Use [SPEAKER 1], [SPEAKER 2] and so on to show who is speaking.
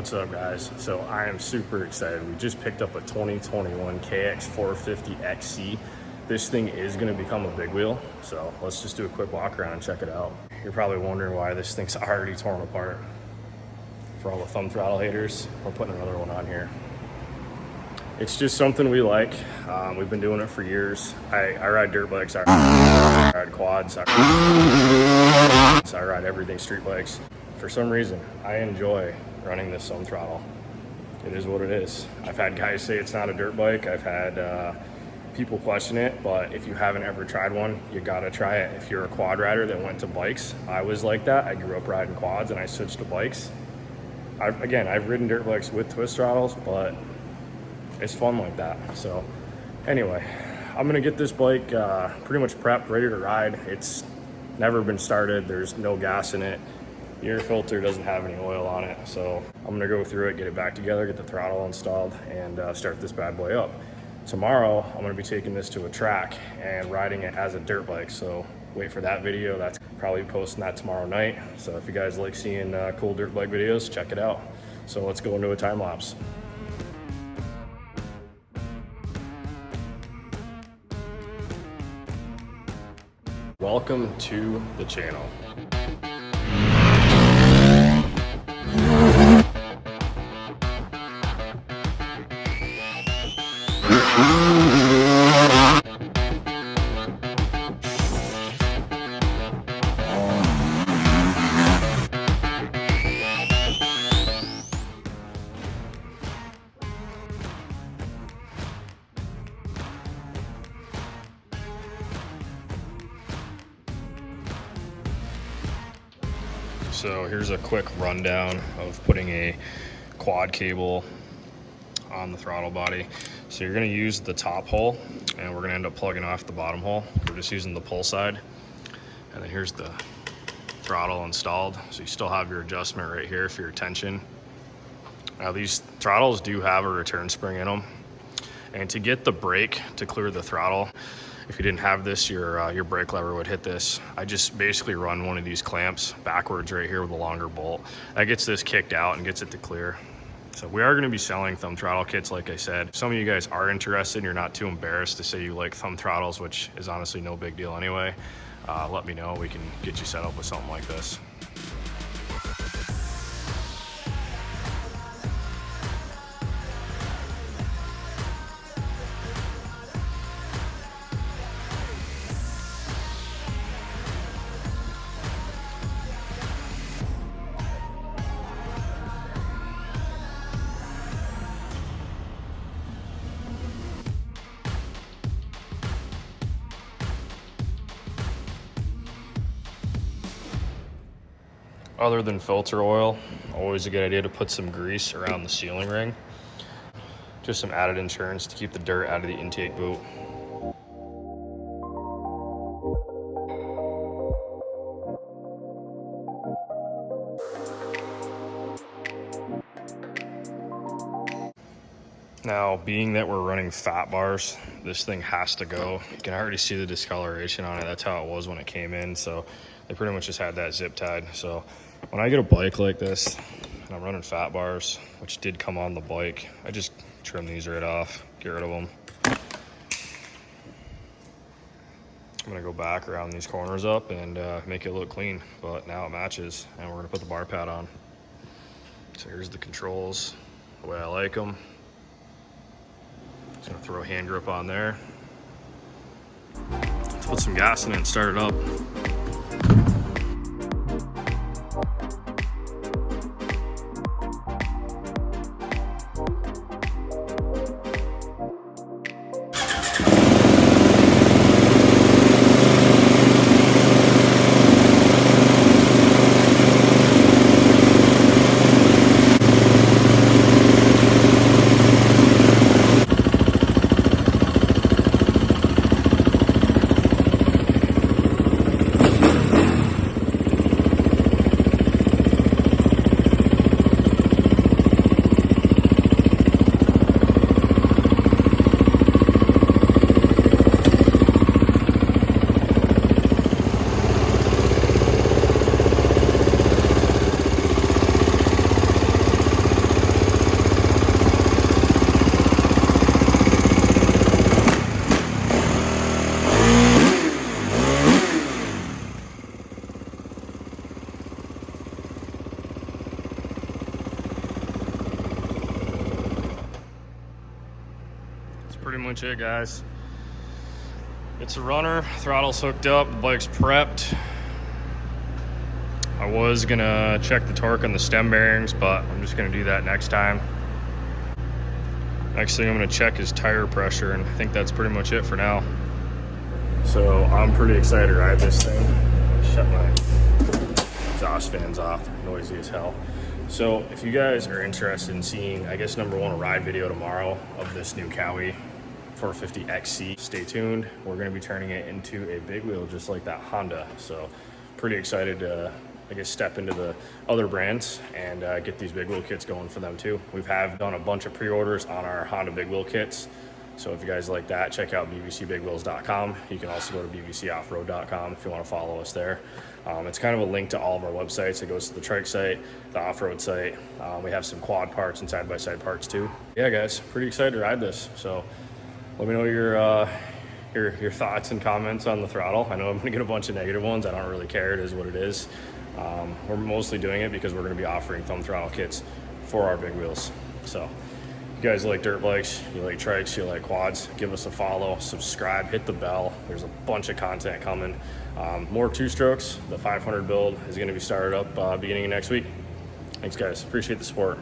[SPEAKER 1] What's up, guys? So I am super excited. We just picked up a 2021 KX450XC. This thing is going to become a big wheel, so let's just do a quick walk around and check it out. You're probably wondering why this thing's already torn apart. For all the thumb throttle haters, we're putting another one on here. It's just something we like. We've been doing it for years. I ride dirt bikes, I ride quads, I ride everything street bikes. For some reason, I enjoy running this thumb throttle. It is what it is. I've had guys say it's not a dirt bike. I've had people question it, but if you haven't ever tried one, you gotta try it. If you're a quad rider that went to bikes, I was like that. I grew up riding quads and I switched to bikes. I've ridden dirt bikes with twist throttles, but it's fun like that. So anyway, I'm gonna get this bike pretty much prepped, ready to ride. It's never been started. There's no gas in it. The air filter doesn't have any oil on it. So I'm gonna go through it, get it back together, get the throttle installed, and start this bad boy up. Tomorrow, I'm gonna be taking this to a track and riding it as a dirt bike. So wait for that video. That's probably posting that tomorrow night. So if you guys like seeing cool dirt bike videos, check it out. So let's go into a time lapse. Welcome to the channel. So here's a quick rundown of putting a quad cable on the throttle body. So you're gonna use the top hole and we're gonna end up plugging off the bottom hole. We're just using the pull side. And then here's the throttle installed. So you still have your adjustment right here for your tension. Now these throttles do have a return spring in them. And to get the brake to clear the throttle, if you didn't have this, your brake lever would hit this. I just basically run one of these clamps backwards right here with a longer bolt. That gets this kicked out and gets it to clear. So we are gonna be selling thumb throttle kits, like I said. If some of you guys are interested and you're not too embarrassed to say you like thumb throttles, which is honestly no big deal anyway, let me know. We can get you set up with something like this. Other than filter oil, always a good idea to put some grease around the sealing ring. Just some added insurance to keep the dirt out of the intake boot. Now, being that we're running fat bars, this thing has to go. You can already see the discoloration on it. That's how it was when it came in. So they pretty much just had that zip tied. So when I get a bike like this and I'm running fat bars, which did come on the bike, I just trim these right off, get rid of them. I'm gonna go back around these corners up and make it look clean, but now it matches, and we're gonna put the bar pad on. So here's the controls, the way I like them. Just gonna throw a hand grip on there. Let's put some gas in it and start it up. pretty much it, guys. It's a runner, throttle's hooked up, the bike's prepped. I was gonna check the torque on the stem bearings, but I'm just gonna do that next time. Next thing I'm gonna check is tire pressure, and I think that's pretty much it for now. So I'm pretty excited to ride this thing. Shut my exhaust fans off, they're noisy as hell. So if you guys are interested in seeing, I guess number one, a ride video tomorrow of this new Kawi 450XC, stay tuned. We're gonna be turning it into a big wheel just like that Honda. So pretty excited to, I guess, step into the other brands and get these big wheel kits going for them too. We've done a bunch of pre-orders on our Honda big wheel kits. So if you guys like that, check out bbcbigwheels.com. You can also go to bbcoffroad.com if you want to follow us there. It's kind of a link to all of our websites. It goes to the trike site, the off-road site. We have some quad parts and side-by-side parts too. Yeah, guys, pretty excited to ride this. So let me know your thoughts and comments on the throttle. I know I'm gonna get a bunch of negative ones. I don't really care, it is what it is. We're mostly doing it because we're gonna be offering thumb throttle kits for our big wheels. So if you guys like dirt bikes, you like trikes, you like quads, give us a follow, subscribe, hit the bell. There's a bunch of content coming. More two strokes. The 500 build is gonna be started up beginning of next week. Thanks guys, appreciate the support.